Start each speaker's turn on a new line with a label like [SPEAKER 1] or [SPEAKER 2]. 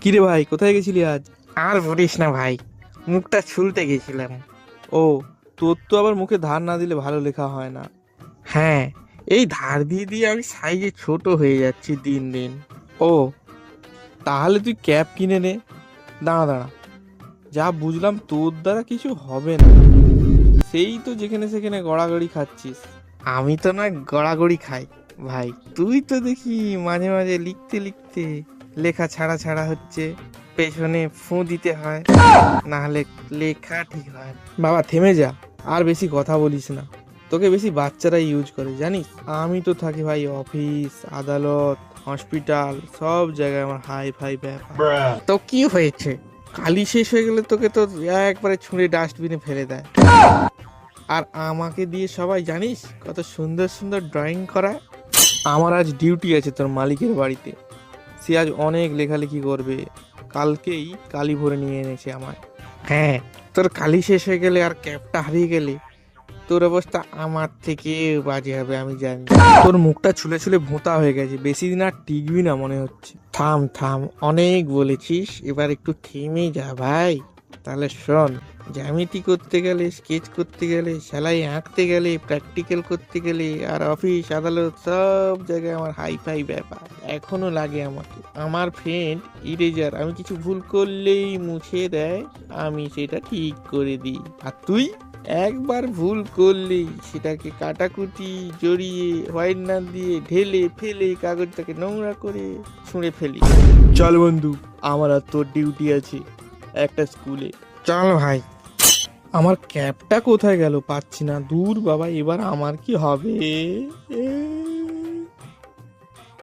[SPEAKER 1] কিরে ভাই, কোথায় গেছিলি আজ?
[SPEAKER 2] আর বলিস না ভাই, মুখটা ছুলতে গেছিলাম।
[SPEAKER 1] ও, তোর তো আবার মুখে ধার না দিলে ভালো লেখা হয় না।
[SPEAKER 2] হ্যাঁ, এই ধার দিয়ে দিয়ে আমি সাইজে ছোট হয়ে যাচ্ছি দিন দিন।
[SPEAKER 1] ও, তাহলে তুই ক্যাপ কিনে নে। দাঁড়া দাঁড়া, যা বুঝলাম তোর দ্বারা কিছু হবে না। সেই তো যেখানে সেখানে গড়াগড়ি খাচ্ছিস।
[SPEAKER 2] আমি তো না গড়াগড়ি খাই ভাই, তুই তো দেখি মাঝে মাঝে লিখতে লিখতে লেখা ছাড়া ছাড়া হচ্ছে, পেছনে ফু দিতে হয়, না হলে লেখা ঠিক হয় না।
[SPEAKER 1] বাবা থেমে যা, আর বেশি কথা বলিস না। তোকে বেশি বাচ্চারা ইউজ করে জানিস। আমি তো থাকি ভাই অফিস, আদালত, হসপিটাল, সব জায়গায় আমার হাই ফাই ব্যাপার।
[SPEAKER 2] তো কি হয়েছে? কালি শেষ হয়ে গেলে তোকে তো একবারে ছুঁড়ে ডাস্টবিনে ফেলে দেয়। আর আমাকে দিয়ে সবাই জানিস কত সুন্দর সুন্দর ড্রয়িং করায়।
[SPEAKER 1] আমার আজ ডিউটি আছে তোর মালিকের বাড়িতে। সে আজ অনেক লেখালেখি করবে। কালকেই কালি ভরে নিয়ে এনেছে আমায়।
[SPEAKER 2] হ্যাঁ, তোর কালি শেষ হয়ে গেলে আর ক্যাপটা হারিয়ে গেলে তোর অবস্থা আমার থেকে বাজে হবে, আমি জানি।
[SPEAKER 1] তোর মুখটা ছুলে ছুলে ভোঁতা হয়ে গেছে, বেশি দিন আর টিকবি না মনে হচ্ছে।
[SPEAKER 2] থাম থাম, অনেক বলেছিস, এবার একটু থেমে যা ভাই। তাহলে শোন, জ্যামিতি করতে গেলে, স্কেচ করতে গেলে, সেলাই আঁকতে গেলে, প্র্যাকটিক্যাল করতে গেলে, আর অফিস আদালত সব জায়গায় আমার হাই ফাই ব্যাপার এখনো লাগে আমাকে। আমার ফ্রেন্ড ইরেজার, আমি কিছু ভুল করলেই মুছে দেয়, আমি সেটা ঠিক করে দিই। আর তুই একবার ভুল করলেই সেটাকে কাটাকুটি জড়িয়ে হোয়াইটনার দিয়ে ঢেলে ফেলে কাগজটাকে নোংরা করে ছুঁড়ে ফেলি।
[SPEAKER 1] চল বন্ধু, আমার আর তোর ডিউটি আছে একটা স্কুলে।
[SPEAKER 2] চল ভাই।
[SPEAKER 1] আমার ক্যাবটা কোথায় গেল, পাচ্ছি না। দূর বাবা, এবার আমার কি হবে?